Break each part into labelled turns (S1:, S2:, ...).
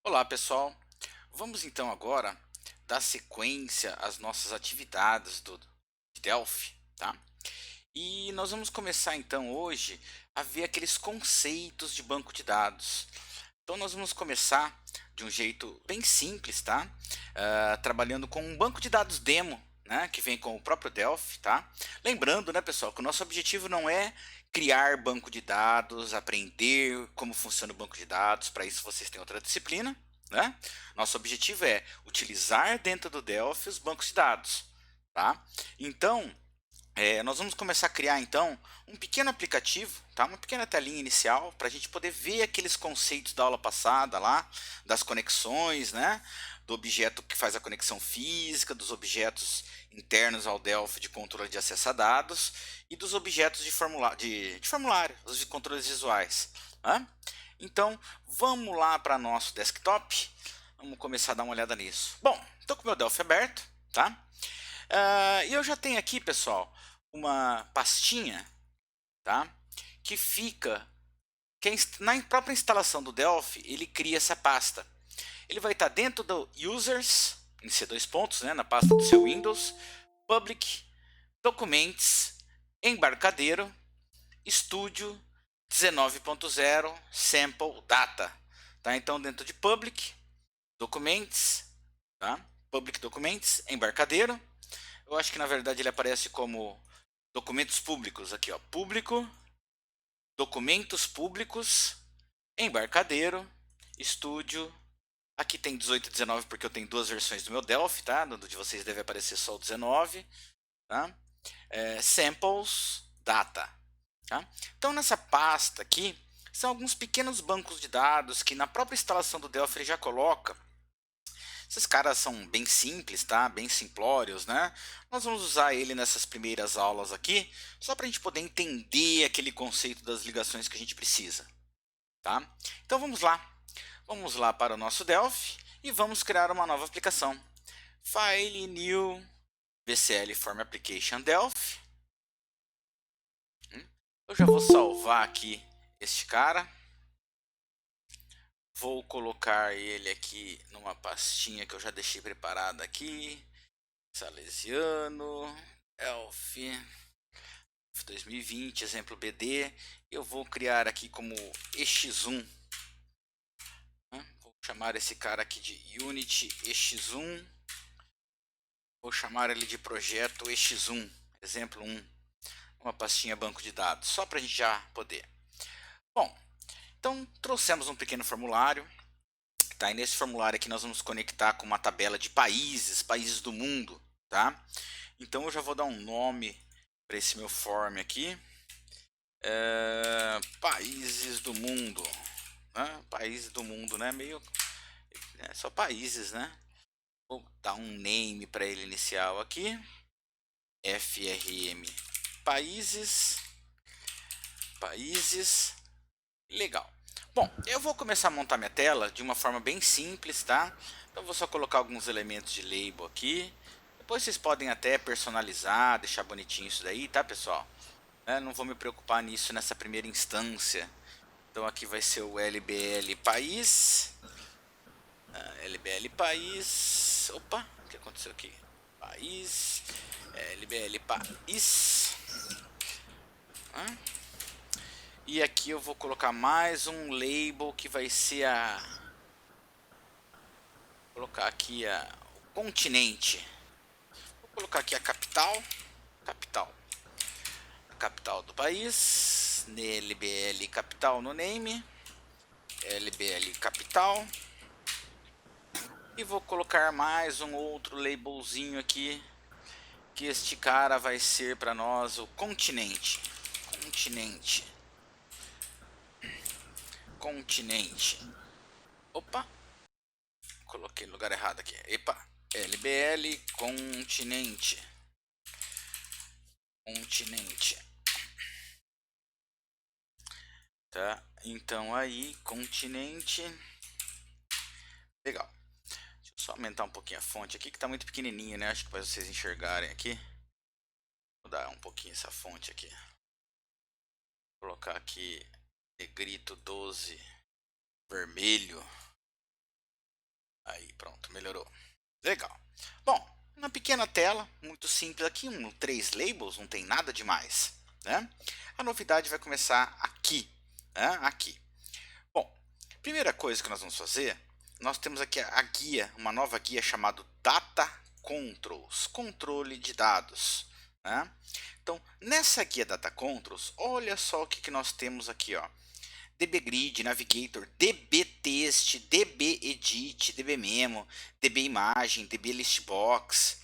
S1: Olá, pessoal. Vamos então agora dar sequência às nossas atividades de Delphi, tá? E nós vamos começar então hoje a ver aqueles conceitos de banco de dados. Então nós vamos começar de um jeito bem simples, tá? Trabalhando com um banco de dados demo, né? Que vem com o próprio Delphi, tá? Lembrando, né, pessoal, que o nosso objetivo não é criar banco de dados, aprender como funciona o banco de dados. Para isso vocês têm outra disciplina, né? Nosso objetivo é utilizar dentro do Delphi os bancos de dados, tá? Então nós vamos começar a criar então um pequeno aplicativo, tá? Uma pequena telinha inicial para a gente poder ver aqueles conceitos da aula passada lá, das conexões, né? Do objeto que faz a conexão física, dos objetos internos ao Delphi de controle de acesso a dados e dos objetos de formulário, os controles visuais. Né? Então vamos lá para nosso desktop, vamos começar a dar uma olhada nisso. Bom, estou com o meu Delphi aberto, tá? E eu já tenho aqui, pessoal, uma pastinha, tá? Que fica, na própria instalação do Delphi, ele cria essa pasta. Ele vai estar dentro do Users, em C2 pontos, né, na pasta do seu Windows, Public, Documents, Embarcadeiro, Studio 19.0, Sample Data. Tá? Então, dentro de Public, Documents, tá? Public Documents, Embarcadeiro. Eu acho que na verdade ele aparece como documentos públicos aqui, ó, público, documentos públicos, embarcadeiro, estúdio. Aqui tem 18 e 19 porque eu tenho duas versões do meu Delphi, tá? No de vocês deve aparecer só o 19, tá? Samples, data, tá? Então nessa pasta aqui são alguns pequenos bancos de dados que na própria instalação do Delphi ele já coloca. Esses caras são bem simples, tá? Bem simplórios, né? Nós vamos usar ele nessas primeiras aulas aqui, só para a gente poder entender aquele conceito das ligações que a gente precisa, tá? Então vamos lá. Vamos lá para o nosso Delphi e vamos criar uma nova aplicação. File, New, VCL Form Application Delphi. Eu já vou salvar aqui este cara. Vou colocar ele aqui numa pastinha que eu já deixei preparada aqui. Salesiano, Elf, 2020, exemplo BD. Eu vou criar aqui como EX1. Né? Vou chamar esse cara aqui de Unity EX1. Vou chamar ele de projeto EX1, exemplo 1. Uma pastinha banco de dados, só para a gente já poder. Bom, então trouxemos um pequeno formulário. Tá? E nesse formulário aqui nós vamos conectar com uma tabela de países do mundo. Tá? Então eu já vou dar um nome para esse meu form aqui. Países do mundo. Né? Países do mundo, né? Meio. Só países, né? Vou dar um name para ele inicial aqui. FRM países. Países. Legal. Bom, eu vou começar a montar minha tela de uma forma bem simples, tá? Então eu vou só colocar alguns elementos de label aqui. Depois vocês podem até personalizar, deixar bonitinho isso daí, tá, pessoal? Não vou me preocupar nisso nessa primeira instância. Então aqui vai ser o LBL país. LBL país. Opa, o que aconteceu aqui? País. LBL país. E aqui eu vou colocar mais um label que vai ser Vou colocar aqui o continente. Vou colocar aqui a capital. Capital. A capital do país. LBL capital no name. LBL capital. E vou colocar mais um outro labelzinho aqui. Que este cara vai ser para nós o continente. Continente. Continente. Opa. Coloquei no lugar errado aqui. Epa. LBL continente. Continente. Tá? Então aí, continente. Legal. Deixa eu só aumentar um pouquinho a fonte aqui, que está muito pequenininho, né? Acho que para vocês enxergarem aqui. Vou dar um pouquinho essa fonte aqui. Vou colocar aqui negrito 12, vermelho. Aí, pronto, melhorou. Legal. Bom, uma pequena tela, muito simples aqui, três labels, não tem nada demais, né? A novidade vai começar aqui, né? Aqui. Bom, primeira coisa que nós vamos fazer, nós temos aqui a guia, uma nova guia chamada Data Controls, controle de dados, né? Então, nessa guia Data Controls, olha só o que nós temos aqui, ó. dbGrid, Navigator, dbText, dbEdit, dbMemo, dbImagem, dbListBox.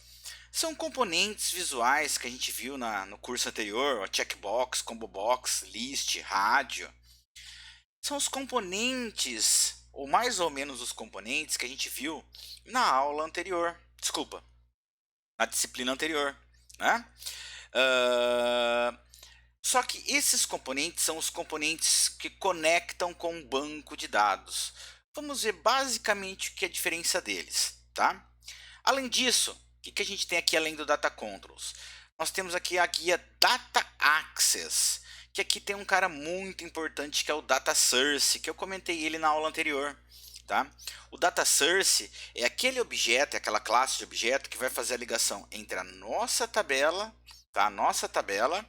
S1: São componentes visuais que a gente viu no curso anterior, ó, checkbox, combobox, list, rádio. São os componentes, ou mais ou menos os componentes que a gente viu na aula anterior. Desculpa, na disciplina anterior, né? Só que esses componentes são os componentes que conectam com o banco de dados. Vamos ver basicamente o que é a diferença deles, tá? Além disso, o que a gente tem aqui além do Data Controls? Nós temos aqui a guia Data Access, que aqui tem um cara muito importante que é o Data Source, que eu comentei ele na aula anterior. Tá? O Data Source é aquele objeto, é aquela classe de objeto que vai fazer a ligação entre a nossa tabela, tá? Nossa tabela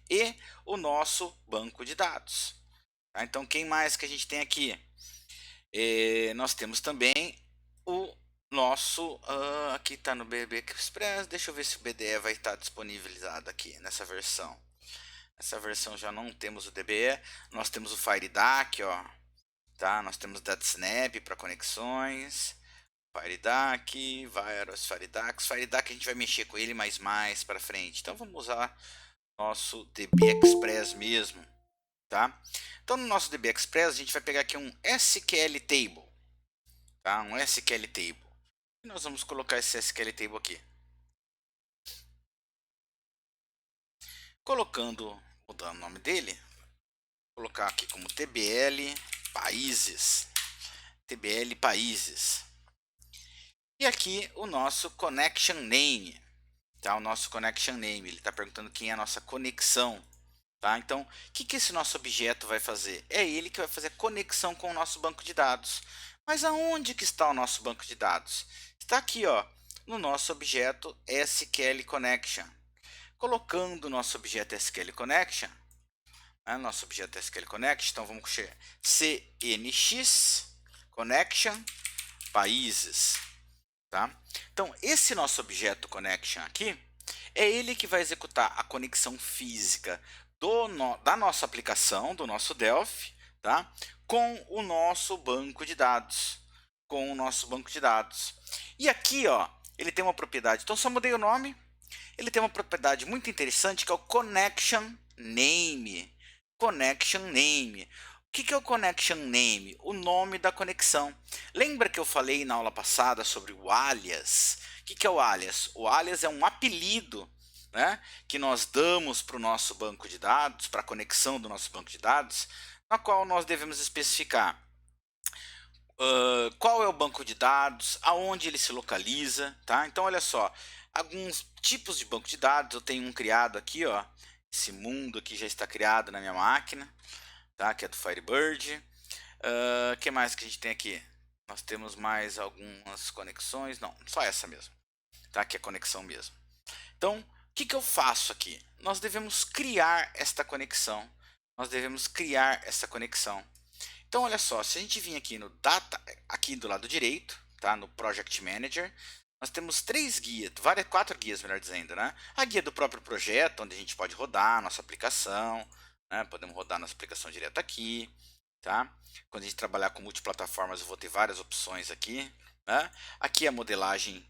S1: e o nosso banco de dados. Tá? Então, quem mais que a gente tem aqui? Nós temos também o nosso, aqui está no BB Express, deixa eu ver se o BDE vai estar disponibilizado aqui nessa versão. Essa versão já não temos o DBE, nós temos o FireDAC, ó, tá? Nós temos DataSnap para conexões, FireDAC, Virus, FireDAC a gente vai mexer com ele mais para frente, então vamos usar nosso DB Express mesmo, tá? Então no nosso DB Express a gente vai pegar aqui um SQL Table, tá? Um SQL Table. E nós vamos colocar esse SQL Table aqui. Colocando, mudando o nome dele, vou colocar aqui como TBL Países. TBL Países. E aqui o nosso Connection Name, tá? O nosso Connection Name, ele está perguntando quem é a nossa conexão. Tá? Então, o que esse nosso objeto vai fazer? É ele que vai fazer a conexão com o nosso banco de dados. Mas aonde que está o nosso banco de dados? Está aqui, ó, no nosso objeto SQL Connection. Colocando o nosso objeto SQL Connection, né, nosso objeto SQL Connection, então vamos com CNX Connection Países. Tá? Então, esse nosso objeto Connection aqui, é ele que vai executar a conexão física da nossa aplicação, do nosso Delphi, tá? Com o nosso banco de dados. Com o nosso banco de dados. E aqui, ó, ele tem uma propriedade, então só mudei o nome. Ele tem uma propriedade muito interessante que é o Connection Name. Connection Name. O que é o Connection Name? O nome da conexão. Lembra que eu falei na aula passada sobre o alias? O que é o alias? O alias é um apelido, né, que nós damos para o nosso banco de dados, para a conexão do nosso banco de dados, na qual nós devemos especificar qual é o banco de dados, aonde ele se localiza, tá? Então, olha só, alguns tipos de banco de dados, eu tenho um criado aqui, ó, esse mundo aqui já está criado na minha máquina, tá? Que é do Firebird. Que mais que a gente tem aqui? Nós temos mais algumas conexões, não, só essa mesmo, tá? Que é conexão mesmo. Então, o que eu faço aqui? Nós devemos criar esta conexão. Nós devemos criar essa conexão. Então, olha só, se a gente vir aqui no Data, aqui do lado direito, tá? No Project Manager, nós temos quatro guias, melhor dizendo, né? A guia do próprio projeto, onde a gente pode rodar a nossa aplicação, né? Podemos rodar nossa aplicação direto aqui, tá? Quando a gente trabalhar com multiplataformas, eu vou ter várias opções aqui, né? Aqui a modelagem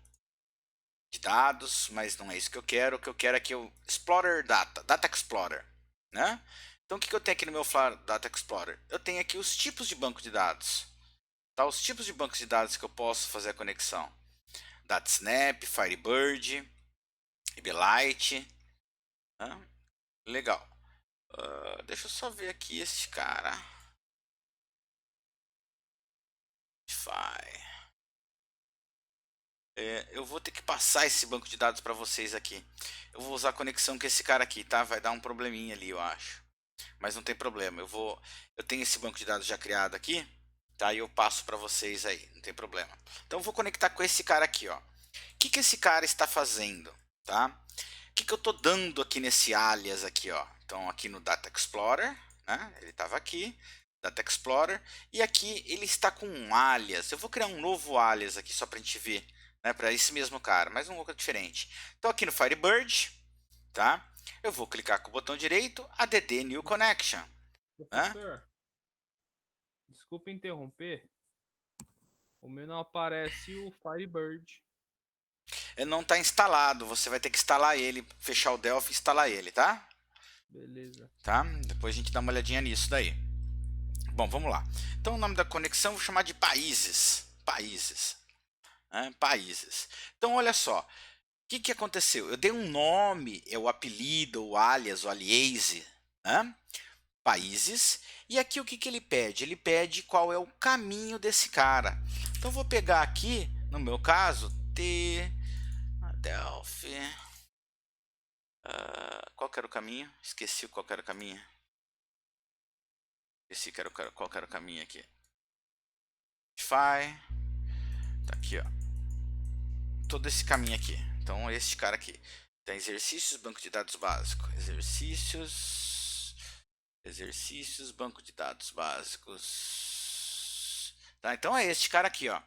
S1: de dados, mas não é isso que eu quero. O que eu quero é que o Explorer Data Explorer, né? Então, o que eu tenho aqui no meu Data Explorer? Eu tenho aqui os tipos de banco de dados. Tá? Os tipos de bancos de dados que eu posso fazer a conexão. DataSnap, Firebird, IBLite. Né? Legal. Deixa eu só ver aqui esse cara. Eu vou ter que passar esse banco de dados para vocês aqui. Eu vou usar a conexão com esse cara aqui, tá? Vai dar um probleminha ali, eu acho. Mas não tem problema. Eu tenho esse banco de dados já criado aqui, tá? E eu passo para vocês aí, não tem problema. Então eu vou conectar com esse cara aqui, ó. O que que esse cara está fazendo, tá? O que que eu estou dando aqui nesse alias aqui, ó? Então aqui no Data Explorer, né? Ele estava aqui, Data Explorer, e aqui ele está com um alias. Eu vou criar um novo alias aqui só para a gente ver, né? Para esse mesmo cara, mas um pouco diferente. Então aqui no Firebird, tá? Eu vou clicar com o botão direito, add new connection, né?
S2: Professor, desculpa interromper. O meu não aparece o Firebird.
S1: Ele não está instalado, você vai ter que instalar ele, fechar o Delphi e instalar ele, tá?
S2: Beleza.
S1: Tá? Depois a gente dá uma olhadinha nisso daí. Bom, vamos lá. Então o nome da conexão eu vou chamar de países. Países. Né? Países. Então olha só. O que que aconteceu? Eu dei um nome, o apelido, o alias, o aliase, né? Países. E aqui o que que ele pede? Ele pede qual é o caminho desse cara. Então eu vou pegar aqui, no meu caso, Delphi. Qual que era o caminho? Esqueci qual que era o caminho. Esqueci qual que era o caminho aqui. Tá aqui, ó. Todo esse caminho aqui. Então, esse cara aqui. Tem exercícios, banco de dados básico. Exercícios, banco de dados básicos. Tá, então é este cara aqui, ó.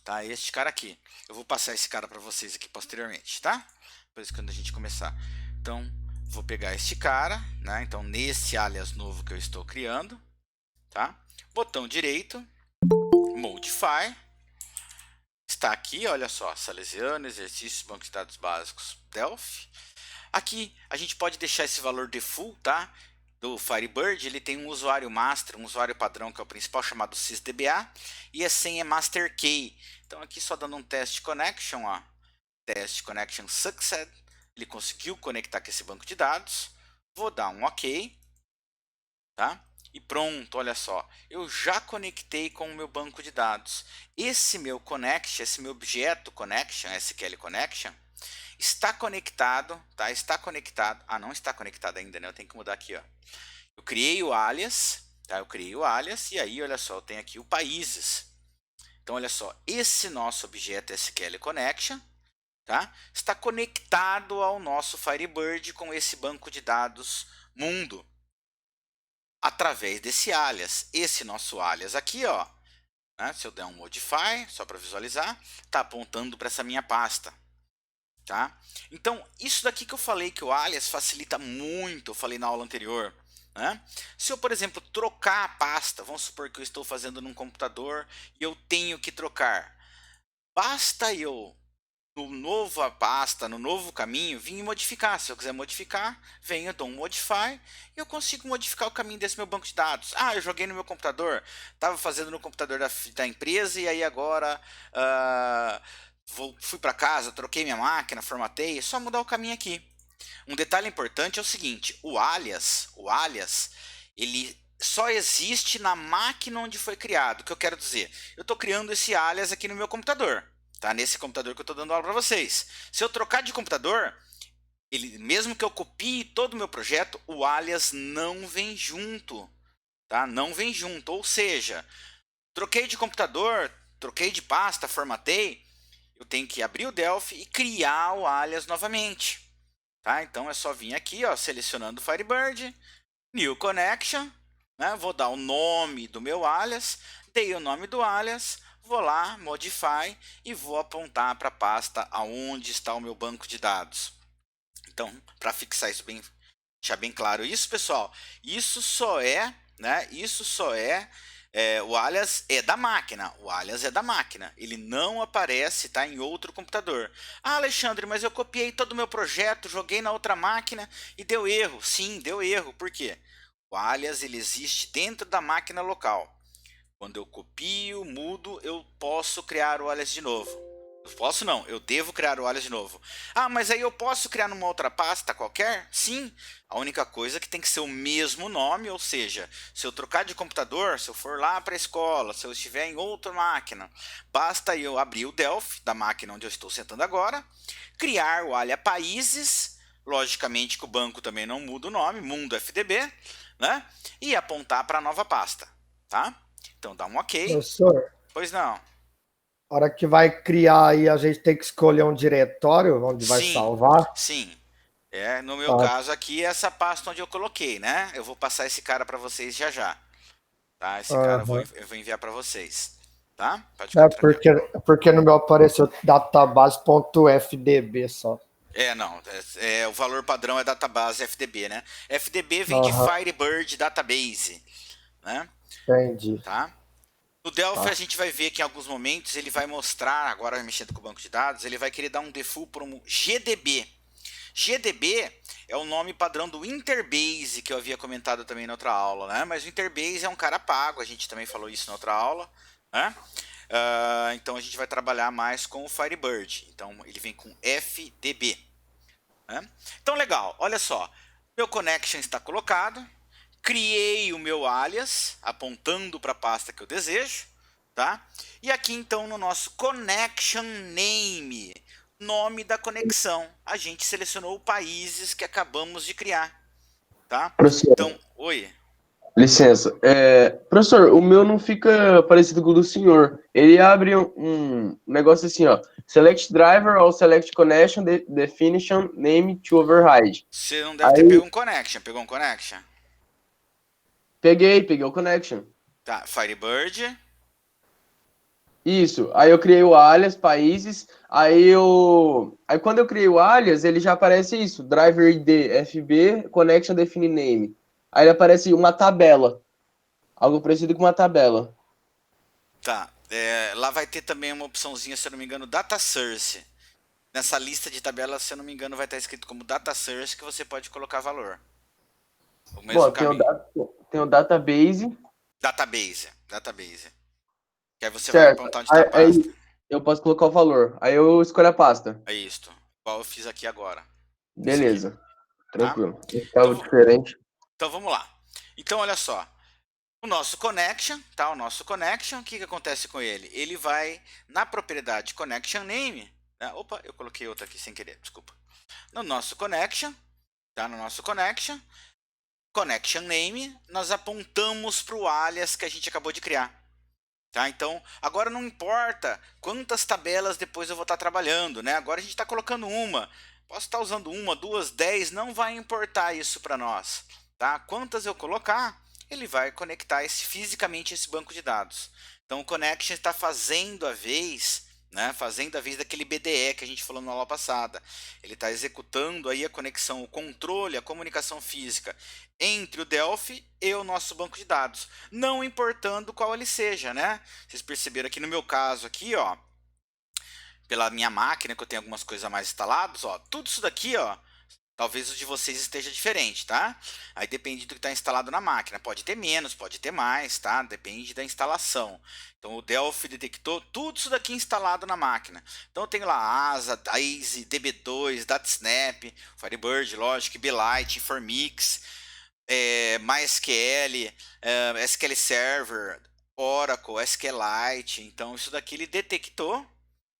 S1: Tá, este cara aqui. Eu vou passar esse cara para vocês aqui posteriormente, tá? Depois quando a gente começar. Então, vou pegar este cara, né? Então, nesse alias novo que eu estou criando, tá? Botão direito, Modify. Está aqui, olha só, Salesiano, exercícios, banco de dados básicos, Delphi. Aqui a gente pode deixar esse valor default, tá? Do Firebird, ele tem um usuário master, um usuário padrão que é o principal, chamado sysdba, e a senha é master key. Então aqui só dando um test connection, ó, test connection succeed, ele conseguiu conectar com esse banco de dados. Vou dar um OK, tá? E pronto, olha só, eu já conectei com o meu banco de dados. Esse meu connection, esse meu objeto connection, SQL connection, está conectado, tá? Está conectado. Ah, não está conectado ainda, né? Eu tenho que mudar aqui, ó. Eu criei o alias, tá? Eu criei o alias e aí, olha só, eu tenho aqui o países. Então, olha só, esse nosso objeto SQL connection, tá? Está conectado ao nosso Firebird com esse banco de dados mundo, através desse alias. Esse nosso alias aqui, ó, né? Se eu der um modify, só para visualizar, está apontando para essa minha pasta. Tá? Então, isso daqui que eu falei que o alias facilita muito, eu falei na aula anterior. Né? Se eu, por exemplo, trocar a pasta, vamos supor que eu estou fazendo num computador e eu tenho que trocar. Basta eu, no novo pasta, no novo caminho, vir e modificar. Se eu quiser modificar, venho, eu dou um modify e eu consigo modificar o caminho desse meu banco de dados. Ah, eu joguei no meu computador, estava fazendo no computador da empresa e aí agora fui para casa, troquei minha máquina, formatei, é só mudar o caminho aqui. Um detalhe importante é o seguinte, o alias, ele só existe na máquina onde foi criado. O que eu quero dizer? Eu estou criando esse alias aqui no meu computador, tá? Nesse computador que eu estou dando aula para vocês. Se eu trocar de computador, ele, mesmo que eu copie todo o meu projeto, o alias não vem junto, tá? Não vem junto, ou seja, troquei de computador, troquei de pasta, formatei, eu tenho que abrir o Delphi e criar o alias novamente. Tá? Então é só vir aqui, ó, selecionando o Firebird, New Connection, né? Vou dar o nome do meu alias, dei o nome do alias, vou lá, Modify e vou apontar para a pasta aonde está o meu banco de dados. Então, para fixar isso bem, deixar bem claro isso, pessoal, isso só é, né? Isso só é o alias é da máquina, o alias é da máquina, ele não aparece, tá, em outro computador. Ah, Alexandre, mas eu copiei todo o meu projeto, joguei na outra máquina e deu erro. Sim, deu erro, por quê? O alias ele existe dentro da máquina local. Quando eu copio, mudo, eu posso criar o alias de novo. Eu posso não, eu devo criar o alias de novo. Ah, mas aí eu posso criar numa outra pasta qualquer? Sim, a única coisa é que tem que ser o mesmo nome, ou seja, se eu trocar de computador, se eu for lá para a escola, se eu estiver em outra máquina, basta eu abrir o Delphi da máquina onde eu estou sentando agora, criar o alias países, logicamente que o banco também não muda o nome, mundo FDB, né? E apontar para a nova pasta, tá? Então dá um ok.
S3: Professor,
S1: Pois não.
S3: a hora que vai criar aí, a gente tem que escolher um diretório onde vai
S1: Sim,
S3: salvar.
S1: sim. No meu
S3: Ah,
S1: caso aqui, essa pasta onde eu coloquei, né? Eu vou passar esse cara para vocês já já, tá? Esse cara
S3: aham.
S1: eu vou enviar para vocês, tá? Pode ficar
S3: É
S1: tranquilo.
S3: porque no meu apareceu database.fdb só.
S1: Não, o valor padrão é database FDB, né? FDB vem de
S3: Aham,
S1: Firebird Database, né?
S3: entendi.
S1: Tá? No Delphi a
S3: Tá.
S1: gente vai ver que em alguns momentos ele vai mostrar, agora mexendo com o banco de dados, ele vai querer dar um default para um GDB. GDB é o nome padrão do Interbase, que eu havia comentado também na outra aula, né? Mas o Interbase é um cara pago, a gente também falou isso na outra aula, né? Então a gente vai trabalhar mais com o Firebird. Então ele vem com FDB. Né? Então legal, olha só. Meu connection está colocado. Criei o meu alias, apontando para a pasta que eu desejo. Tá? E aqui então no nosso connection name, nome da conexão, a gente selecionou países que acabamos de criar. Tá?
S4: Professor,
S1: Então, oi.
S4: licença. Professor, o meu não fica parecido com o do senhor. Ele abre um negócio assim, ó. Select driver or select connection definition name to override.
S1: Você não deve ter
S4: Aí
S1: pego um connection. Pegou um connection?
S4: peguei o connection.
S1: Tá, Firebird.
S4: Isso. Aí eu criei o alias, países. Aí quando eu criei o alias, ele já aparece isso. Driver ID, FB, connection define name. Aí ele aparece uma tabela. Algo parecido com uma tabela.
S1: Tá. Lá vai ter também uma opçãozinha, se eu não me engano, Data Source. Nessa lista de tabelas, se eu não me engano, vai estar escrito como Data Source que você pode colocar valor. O mesmo
S4: Bom,
S1: caminho.
S4: tem o database.
S1: Database. Que aí você vai
S4: Certo.
S1: apontar onde está a pasta.
S4: Aí eu posso colocar o valor. Aí eu escolho a pasta.
S1: É isto. Igual eu fiz aqui agora.
S4: Beleza.
S1: Tá?
S4: Tranquilo. Esse é algo diferente.
S1: Então vamos lá. Então olha só. O nosso connection, tá? O nosso connection, o que acontece com ele? Ele vai na propriedade connection name. Né? Opa, eu coloquei outra aqui sem querer, desculpa. No nosso connection, tá? No nosso connection name, nós apontamos para o alias que a gente acabou de criar. Tá? Então, agora não importa quantas tabelas depois eu vou estar trabalhando, né? Agora a gente está colocando uma. Posso estar usando uma, duas, 10, não vai importar isso para nós. Tá? Quantas eu colocar, ele vai conectar fisicamente esse banco de dados. Então o connection está fazendo a vez, né? Fazendo a vez daquele BDE que a gente falou na aula passada. Ele está executando aí a conexão, o controle, a comunicação física entre o Delphi e o nosso banco de dados, não importando qual ele seja, né? Vocês perceberam aqui no meu caso aqui, ó, pela minha máquina que eu tenho algumas coisas a mais instaladas, ó, tudo isso daqui, ó, talvez o de vocês esteja diferente, tá? Aí depende do que está instalado na máquina. Pode ter menos, pode ter mais, tá? Depende da instalação. Então o Delphi detectou tudo isso daqui instalado na máquina. Então eu tenho lá ASA, DAISY, DB2, DataSnap, Firebird, Logic, Belite, Informix, MySQL, SQL Server, Oracle, SQLite. Então isso daqui ele detectou,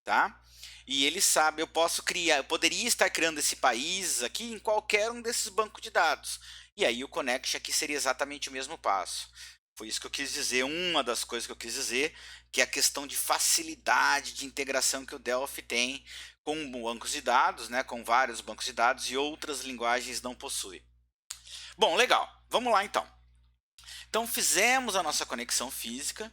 S1: tá? E ele sabe, eu poderia estar criando esse país aqui em qualquer um desses bancos de dados. E aí o connection aqui seria exatamente o mesmo passo. Foi isso que eu quis dizer, uma das coisas que eu quis dizer, que é a questão de facilidade de integração que o Delphi tem com bancos de dados, né, com vários bancos de dados e outras linguagens não possui. Bom, legal. Vamos lá então. Então fizemos a nossa conexão física.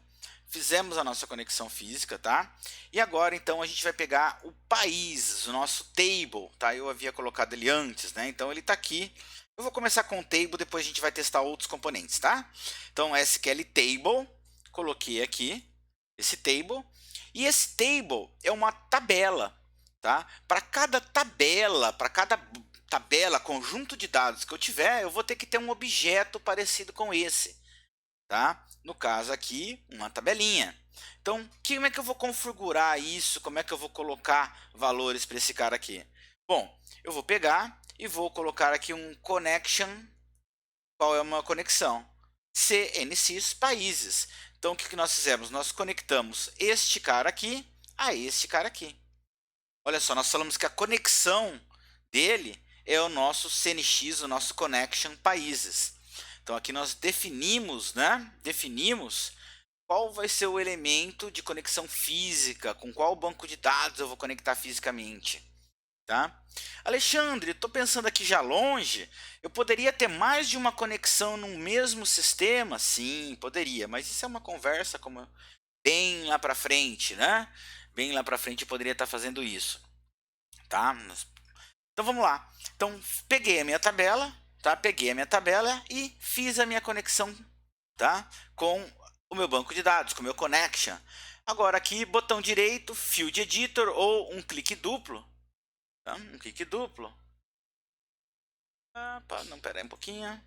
S1: Tá? E agora então a gente vai pegar o país, o nosso table, tá? Eu havia colocado ele antes, né? Então ele está aqui. Eu vou começar com o table, depois a gente vai testar outros componentes, tá? Então SQL table, coloquei aqui esse table. E esse table é uma tabela, tá? Para cada tabela, conjunto de dados que eu tiver, eu vou ter que ter um objeto parecido com esse, tá? No caso aqui, uma tabelinha. Então, como é que eu vou configurar isso? Como é que eu vou colocar valores para esse cara aqui? Bom, eu vou pegar e vou colocar aqui um connection. Qual é uma conexão? CNCs países. Então, o que nós fizemos? Nós conectamos este cara aqui a este cara aqui. Olha só, nós falamos que a conexão dele é o nosso CNX, o nosso connection países. Então aqui nós definimos, né? Definimos qual vai ser o elemento de conexão física, com qual banco de dados eu vou conectar fisicamente. Tá? Alexandre, estou pensando aqui já longe, eu poderia ter mais de uma conexão no mesmo sistema? Sim, poderia, mas isso é uma conversa como bem lá para frente, né? Bem lá para frente eu poderia estar fazendo isso, tá? Então vamos lá. Então peguei a minha tabela, tá? Peguei a minha tabela e fiz a minha conexão, tá? Com o meu banco de dados, com o meu connection. Agora aqui, botão direito, Field Editor ou um clique duplo. Tá? Um clique duplo. Não, pera aí um pouquinho.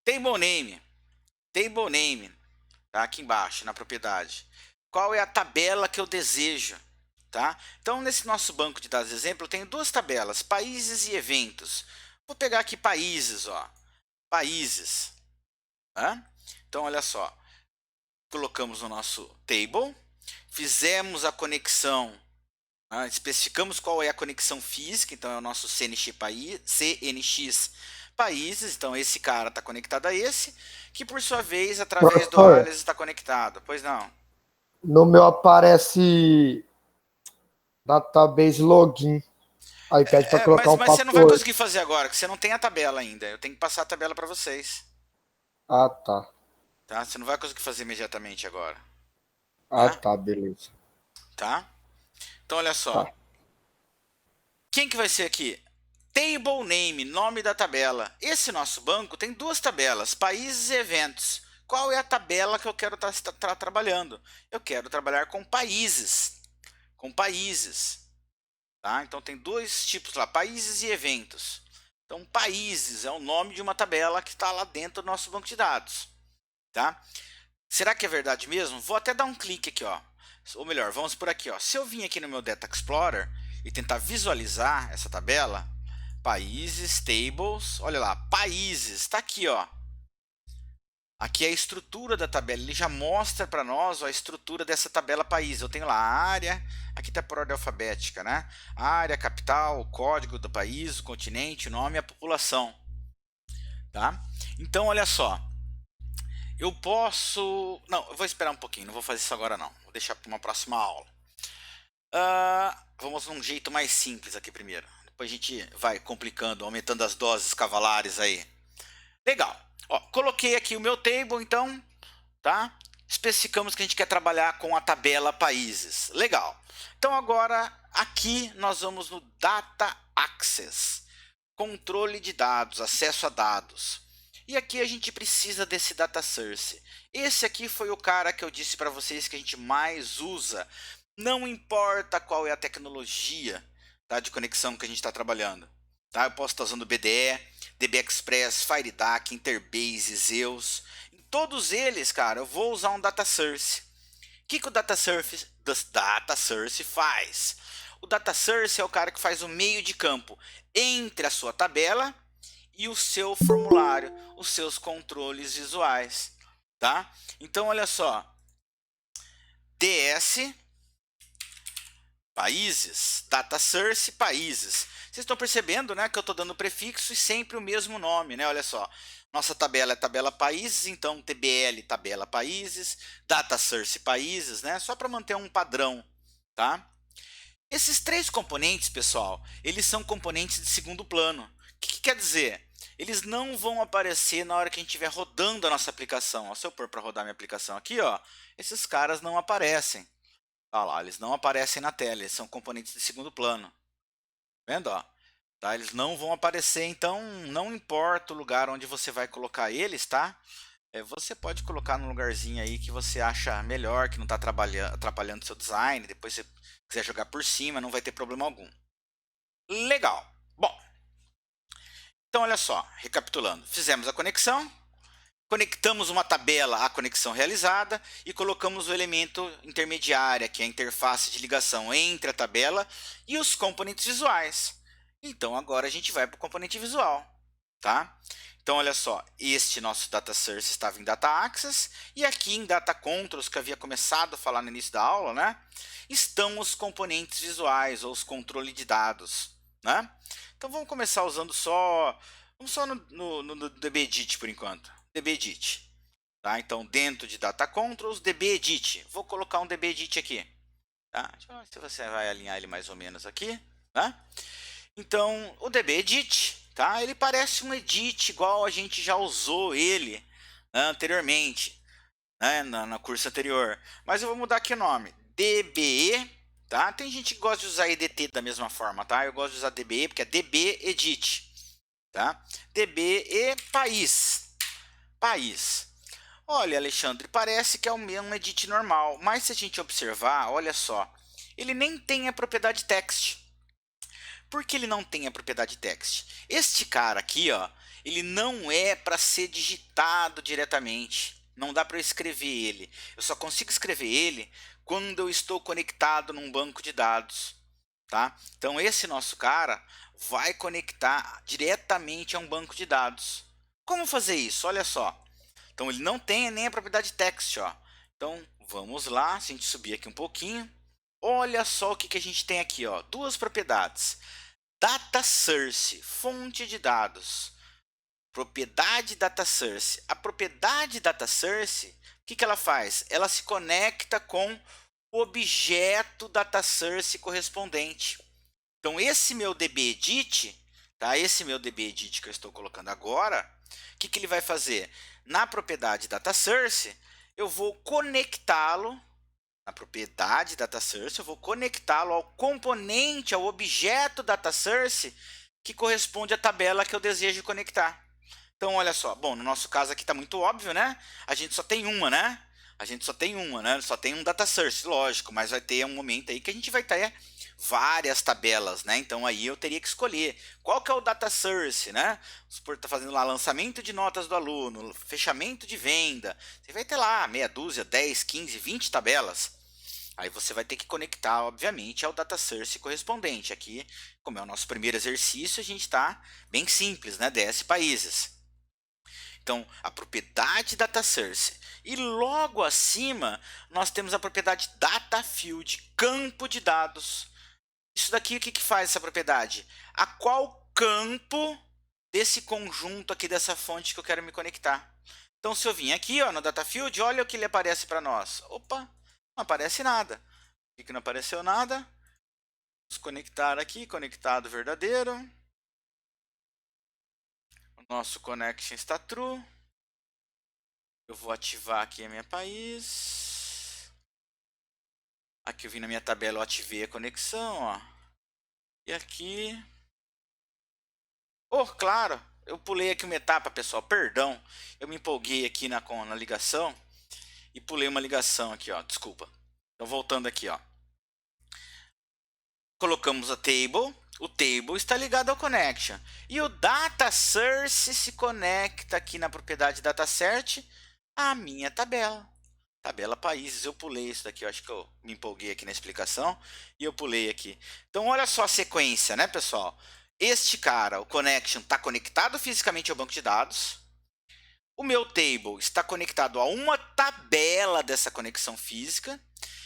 S1: Table name. Table name. Tá? Aqui embaixo, na propriedade. Qual é a tabela que eu desejo? Tá? Então, nesse nosso banco de dados exemplo, eu tenho duas tabelas, países e eventos. Vou pegar aqui países, ó. Países. Tá? Então, olha só. Colocamos no nosso table, fizemos a conexão, especificamos qual é a conexão física, então é o nosso CNX países, então esse cara está conectado a esse, que por sua vez, através do alias está conectado. Pois não.
S3: No meu aparece database login. Aí pede para colocar
S1: mas você não vai conseguir fazer agora, porque você não tem a tabela ainda. Eu tenho que passar a tabela para vocês.
S3: Ah, tá.
S1: Tá? Você não vai conseguir fazer imediatamente agora.
S3: Tá, beleza.
S1: Tá? Então, olha só.
S3: Tá.
S1: Quem que vai ser aqui? Table name, nome da tabela. Esse nosso banco tem duas tabelas, países e eventos. Qual é a tabela que eu quero estar trabalhando? Eu quero trabalhar com países. Com países. Tá? Então, tem dois tipos lá, países e eventos. Então, países é o nome de uma tabela que está lá dentro do nosso banco de dados. Tá? Será que é verdade mesmo? Vou até dar um clique aqui, ó. Ou melhor, vamos por aqui, ó. Se eu vim aqui no meu Data Explorer e tentar visualizar essa tabela, países, tables, olha lá, países, está aqui, ó. Aqui é a estrutura da tabela, ele já mostra para nós, ó, a estrutura dessa tabela país. Eu tenho lá a área, aqui está por ordem alfabética, né? A área, capital, o código do país, o continente, o nome e a população. Tá? Então, olha só. Eu posso... Não, eu vou esperar um pouquinho, não vou fazer isso agora não. Vou deixar para uma próxima aula. Vamos num jeito mais simples aqui primeiro. Depois a gente vai complicando, aumentando as doses cavalares aí. Legal. Ó, coloquei aqui o meu table, então, tá? Especificamos que a gente quer trabalhar com a tabela países. Legal. Então agora, aqui nós vamos no Data Access. Controle de dados, acesso a dados. E aqui a gente precisa desse data source. Esse aqui foi o cara que eu disse para vocês que a gente mais usa. Não importa qual é a tecnologia, tá, de conexão que a gente está trabalhando. Tá? Eu posso estar usando BDE, DB Express, FireDAC, Interbase, Zeus. Em todos eles, cara, eu vou usar um data source. O que o data source faz? O data source é o cara que faz o meio de campo entre a sua tabela e o seu formulário, os seus controles visuais, tá? Então, olha só, DS, países, data source, países. Vocês estão percebendo, né, que eu estou dando prefixo e sempre o mesmo nome, né? Olha só, nossa tabela é tabela países, então TBL, tabela países, data source países, né? Só para manter um padrão, tá? Esses três componentes, pessoal, eles são componentes de segundo plano. O que quer dizer? Eles não vão aparecer na hora que a gente estiver rodando a nossa aplicação. Ó, se eu pôr para rodar minha aplicação aqui, ó, esses caras não aparecem. Olha lá, eles não aparecem na tela, eles são componentes de segundo plano. Vendo? Ó? Tá? Eles não vão aparecer, então não importa o lugar onde você vai colocar eles, tá? Você pode colocar num lugarzinho aí que você acha melhor, que não está atrapalhando o seu design. Depois, se você quiser jogar por cima, não vai ter problema algum. Legal. Bom, então olha só, recapitulando. Fizemos a conexão, conectamos uma tabela à conexão realizada e colocamos o elemento intermediário, que é a interface de ligação entre a tabela e os componentes visuais. Então agora a gente vai para o componente visual. Tá? Então, olha só, este nosso data source estava em data access, e aqui em data controls, que eu havia começado a falar no início da aula, né, estão os componentes visuais, ou os controles de dados, né? Então, vamos começar usando vamos só no dbedit por enquanto, dbedit. Tá? Então, dentro de data controls, dbedit. Vou colocar um dbedit aqui. Tá? Deixa eu ver se você vai alinhar ele mais ou menos aqui. Tá? Então, o dbedit, tá? Ele parece um edit igual a gente já usou ele, né, anteriormente, né, na curso anterior. Mas eu vou mudar aqui o nome, dbe, tá? Tem gente que gosta de usar edt da mesma forma, tá? Eu gosto de usar dbe porque é dbedit, tá? dbe país. Olha, Alexandre, parece que é um edit normal, mas se a gente observar, olha só, ele nem tem a propriedade text. Por que ele não tem a propriedade text? Este cara aqui, ó, ele não é para ser digitado diretamente. Não dá para eu escrever ele. Eu só consigo escrever ele quando eu estou conectado num banco de dados. Tá? Então esse nosso cara vai conectar diretamente a um banco de dados. Como fazer isso? Olha só. Então ele não tem nem a propriedade text. Ó. Então vamos lá, se a gente subir aqui um pouquinho. Olha só o que a gente tem aqui. Ó. Duas propriedades. Data source, fonte de dados. Propriedade data source. A propriedade data source, o que ela faz? Ela se conecta com o objeto data source correspondente. Então, esse meu dbedit, tá? Esse meu dbedit que eu estou colocando agora, o que ele vai fazer? Na propriedade data source, eu vou conectá-lo. Na propriedade data source, eu vou conectá-lo ao componente, ao objeto data source, que corresponde à tabela que eu desejo conectar. Então, olha só. Bom, no nosso caso aqui está muito óbvio, né? A gente só tem uma, né? Só tem um data source, lógico, mas vai ter um momento aí que a gente vai ter várias tabelas, né? Então aí eu teria que escolher qual que é o data source, né? Supor que tá fazendo lá lançamento de notas do aluno, fechamento de venda. Você vai ter lá meia dúzia, 10, 15, 20 tabelas. Aí você vai ter que conectar, obviamente, ao data source correspondente. Aqui, como é o nosso primeiro exercício, a gente está bem simples, né? DS países. Então, a propriedade data source. E logo acima, nós temos a propriedade data field, campo de dados. Isso daqui, o que faz essa propriedade? A qual campo desse conjunto aqui, dessa fonte que eu quero me conectar. Então, se eu vim aqui, ó, no data field, olha o que ele aparece para nós. Opa, não aparece nada. Por que não apareceu nada? Vamos conectar aqui, conectado verdadeiro. O nosso connection está true. Eu vou ativar aqui a minha país. Aqui eu vim na minha tabela, eu ativei a conexão, ó. E aqui... Oh, claro, eu pulei aqui uma etapa, pessoal, perdão. Eu me empolguei aqui na ligação e pulei uma ligação aqui, ó, desculpa. Então, voltando aqui, ó. Colocamos a table, o table está ligado ao connection. E o data source se conecta aqui na propriedade dataset à minha tabela. Tabela países, eu pulei isso daqui, eu acho que eu me empolguei aqui na explicação e eu pulei aqui. Então, olha só a sequência, né, pessoal? Este cara, o connection, está conectado fisicamente ao banco de dados. O meu table está conectado a uma tabela dessa conexão física.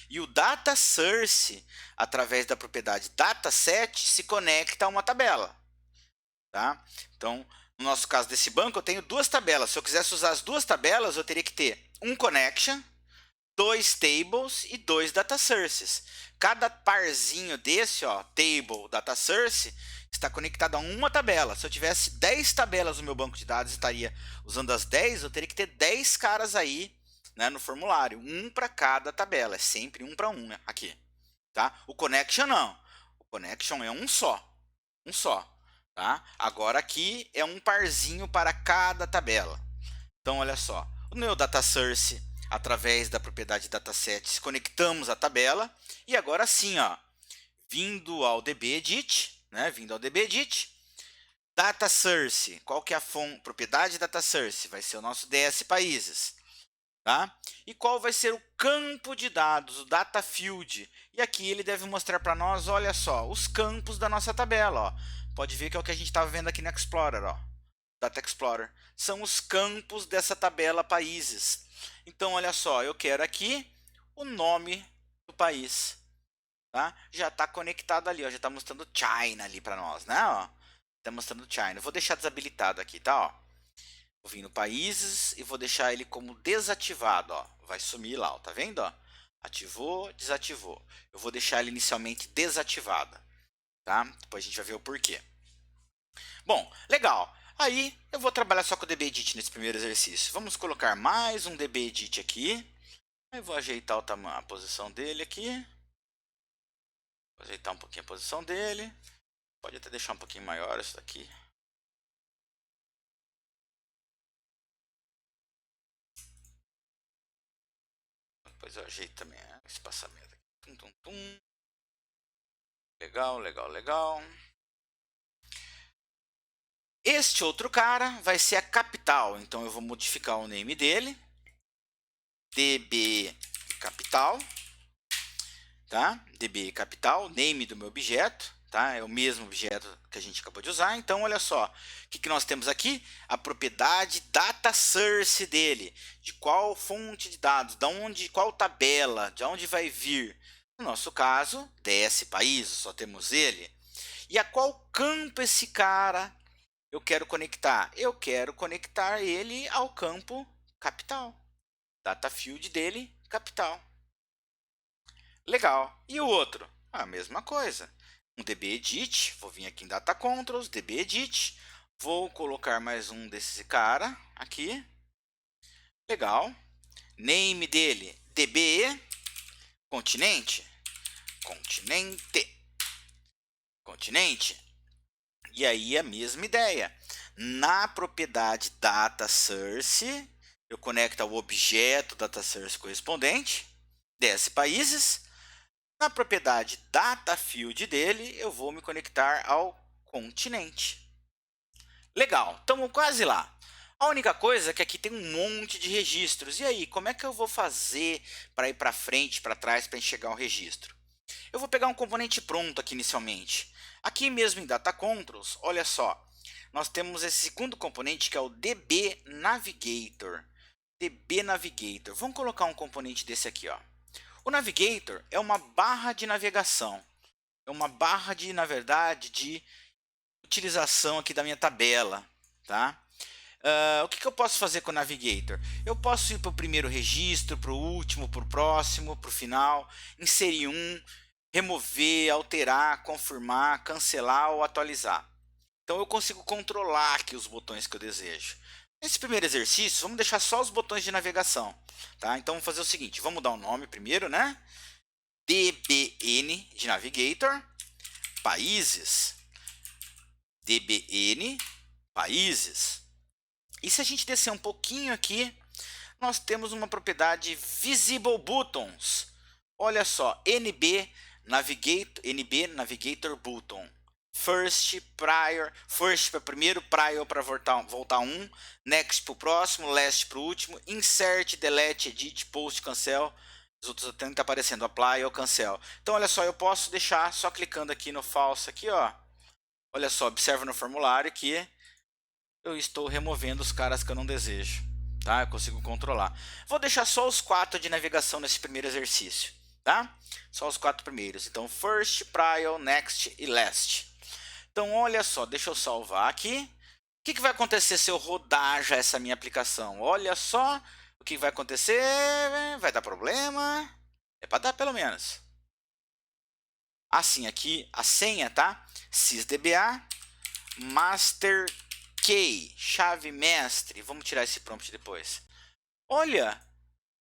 S1: E o data source, através da propriedade dataset, se conecta a uma tabela. Tá? Então, no nosso caso desse banco, eu tenho duas tabelas. Se eu quisesse usar as duas tabelas, eu teria que ter um connection, 2 tables e 2 data sources. Cada parzinho desse, ó, table, data source, está conectado a uma tabela. Se eu tivesse 10 tabelas no meu banco de dados, estaria usando as 10, eu teria que ter 10 caras aí, né, no formulário. Um para cada tabela. É sempre um para um, né, aqui. Tá? O connection não. O connection é um só. Um só. Tá? Agora aqui é um parzinho para cada tabela. Então, olha só. O meu data source, através da propriedade dataset, conectamos a tabela. E agora sim, ó, vindo ao dbedit, né, data source, qual que é a propriedade data source? Vai ser o nosso DS países. Tá? E qual vai ser o campo de dados, o data field? E aqui ele deve mostrar para nós, olha só, os campos da nossa tabela. Ó. Pode ver que é o que a gente estava vendo aqui no Explorer. Ó. Data Explorer. São os campos dessa tabela países. Então, olha só, eu quero aqui o nome do país. Tá? Já está conectado ali, ó, já está mostrando China ali para nós, né? Está mostrando China. Eu vou deixar desabilitado aqui, tá? Ó. Vou vir no países e vou deixar ele como desativado, ó. Vai sumir lá, ó, tá vendo? Ó? Ativou, desativou. Eu vou deixar ele inicialmente desativado, tá? Depois a gente vai ver o porquê. Bom, legal. Aí eu vou trabalhar só com o dbEdit nesse primeiro exercício. Vamos colocar mais um dbEdit aqui. Aí vou ajeitar a posição dele aqui. Vou ajeitar um pouquinho a posição dele. Pode até deixar um pouquinho maior isso daqui. Depois eu ajeito também o espaçamento aqui. Tum, tum, tum. Legal, legal, legal. Este outro cara vai ser a capital. Então eu vou modificar o name dele. db capital. Tá? db capital, name do meu objeto. Tá? É o mesmo objeto que a gente acabou de usar. Então, olha só. O que nós temos aqui? A propriedade data source dele. De qual fonte de dados, qual tabela, de onde vai vir. No nosso caso, DS país, só temos ele. E a qual campo esse cara eu quero conectar? Eu quero conectar ele ao campo capital. Data field dele, capital. Legal. E o outro? A mesma coisa. Um dbEdit, vou vir aqui em Data Controls, dbEdit, vou colocar mais um desse cara aqui. Legal. Name dele, dbe, continente, continente. E aí a mesma ideia. Na propriedade data source, eu conecto ao objeto data source correspondente, DS países. Na propriedade data field dele, eu vou me conectar ao continente. Legal, estamos quase lá. A única coisa é que aqui tem um monte de registros. E aí, como é que eu vou fazer para ir para frente, para trás, para enxergar um registro? Eu vou pegar um componente pronto aqui inicialmente. Aqui mesmo em Data Controls, olha só. Nós temos esse segundo componente que é o DB Navigator. DB Navigator. Vamos colocar um componente desse aqui, ó. O Navigator é uma barra de navegação. É uma barra de, na verdade, de utilização aqui da minha tabela, tá? O que eu posso fazer com o Navigator? Eu posso ir para o primeiro registro, para o último, para o próximo, para o final, inserir um, remover, alterar, confirmar, cancelar ou atualizar. Então eu consigo controlar aqui os botões que eu desejo. Nesse primeiro exercício, vamos deixar só os botões de navegação. Tá? Então vamos fazer o seguinte, vamos dar um nome primeiro, né? dbn de Navigator, países, dbn, países. E se a gente descer um pouquinho aqui, nós temos uma propriedade Visible Buttons. Olha só, NB Navigator Button. First para primeiro, prior para voltar um, next para o próximo, last para o último, insert, delete, edit, post, cancel. Os outros até está aparecendo, apply ou cancel. Então olha só, eu posso deixar só clicando aqui no false aqui, ó. Olha só, observa no formulário que eu estou removendo os caras que eu não desejo, tá? Eu consigo controlar. Vou deixar só os 4 de navegação nesse primeiro exercício, tá? Só os 4 primeiros. Então, first, prior, next e last. Então, olha só, deixa eu salvar aqui. O que vai acontecer se eu rodar já essa minha aplicação? Olha só o que vai acontecer. Vai dar problema. É para dar pelo menos. Assim, aqui a senha, tá? sysdba master key, chave mestre. Vamos tirar esse prompt depois. Olha,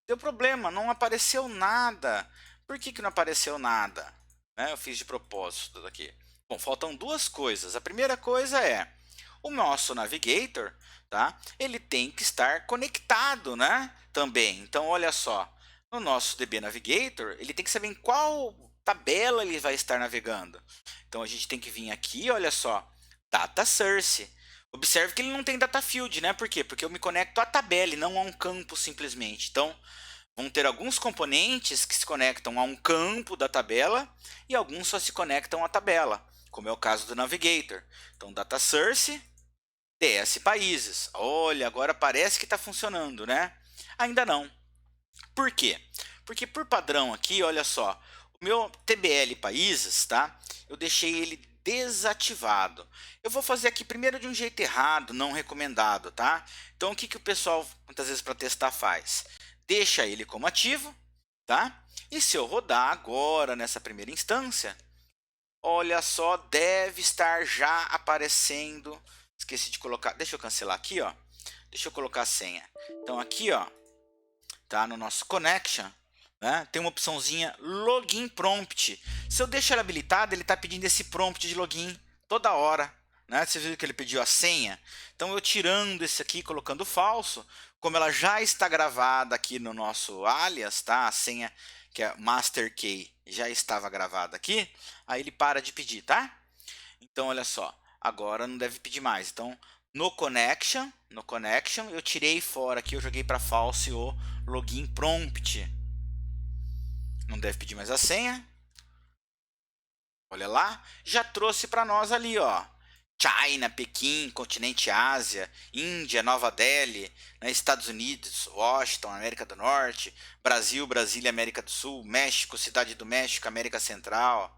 S1: deu problema, não apareceu nada. Por que não apareceu nada? Eu fiz de propósito daqui. Bom, faltam duas coisas. A primeira coisa é o nosso Navigator, tá? Ele tem que estar conectado, né? Também. Então, olha só, no nosso DB Navigator, ele tem que saber em qual tabela ele vai estar navegando. Então, a gente tem que vir aqui, olha só, Data Source. Observe que ele não tem Data Field, né? Por quê? Porque eu me conecto à tabela e não a um campo simplesmente. Então, vão ter alguns componentes que se conectam a um campo da tabela e alguns só se conectam à tabela, como é o caso do Navigator. Então, Data Source, DS países. Olha, agora parece que está funcionando, né? Ainda não. Por quê? Porque por padrão aqui, olha só, o meu TBL países, tá? Eu deixei ele desativado. Eu vou fazer aqui primeiro de um jeito errado, não recomendado, tá? Então o que que o pessoal muitas vezes para testar faz? Deixa ele como ativo, tá? E se eu rodar agora nessa primeira instância, olha só, deve estar já aparecendo. Esqueci de colocar, deixa eu cancelar aqui, ó. Deixa eu colocar a senha. Então aqui, ó, tá no nosso connection, né? Tem uma opçãozinha login prompt. Se eu deixar ele habilitado, ele está pedindo esse prompt de login toda hora, né? Você viu que ele pediu a senha? Então eu tirando esse aqui, colocando falso, como ela já está gravada aqui no nosso alias, tá? A senha que é master key já estava gravada aqui, aí ele para de pedir, tá? Então olha só, agora não deve pedir mais. Então no connection eu tirei fora aqui, eu joguei para false o login prompt. Não deve pedir mais a senha. Olha lá, já trouxe para nós ali, ó. China, Pequim, continente Ásia, Índia, Nova Delhi, né, Estados Unidos, Washington, América do Norte, Brasil, Brasília, América do Sul, México, Cidade do México, América Central.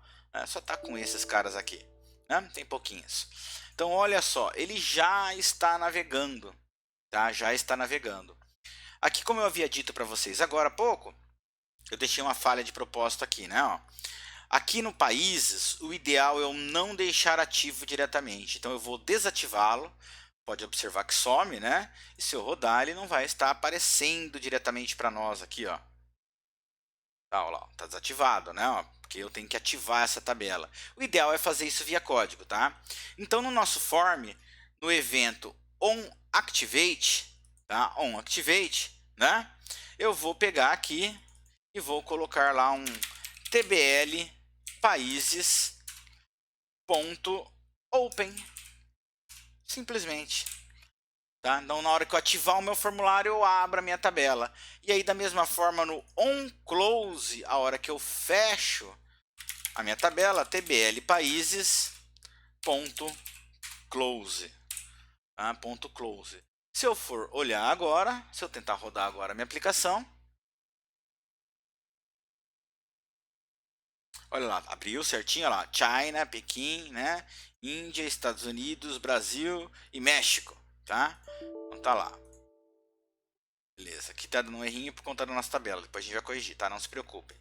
S1: Só tá com esses caras aqui, né? Tem pouquinhos. Então olha só, ele já está navegando, tá? Já está navegando. Aqui, como eu havia dito para vocês agora há pouco, eu deixei uma falha de propósito aqui, né? Ó. Aqui no países, o ideal é eu não deixar ativo diretamente. Então eu vou desativá-lo. Pode observar que some, né? E se eu rodar, ele não vai estar aparecendo diretamente para nós aqui, ó. Tá, ó lá, tá desativado, né? Ó, porque eu tenho que ativar essa tabela. O ideal é fazer isso via código, tá? Então no nosso form, no evento onActivate, tá? OnActivate, né? Eu vou pegar aqui e vou colocar lá um tbl países.open, simplesmente, tá? Então na hora que eu ativar o meu formulário, eu abro a minha tabela. E aí da mesma forma no onClose, a hora que eu fecho a minha tabela, tbl países.close, tá? .close. Se eu for olhar agora, se eu tentar rodar agora a minha aplicação, olha lá, abriu certinho, olha lá, China, Pequim, né? Índia, Estados Unidos, Brasil e México, tá? Então tá lá. Beleza, aqui tá dando um errinho por conta da nossa tabela, depois a gente vai corrigir, tá? Não se preocupem.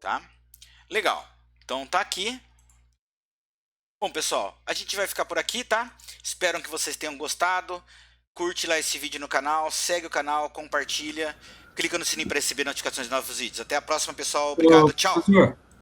S1: Tá? Legal, então tá aqui. Bom, pessoal, a gente vai ficar por aqui, tá? Espero que vocês tenham gostado. Curte lá esse vídeo no canal, segue o canal, compartilha. Clica no sininho para receber notificações de novos vídeos. Até a próxima, pessoal. Obrigado, tchau.
S5: Professor,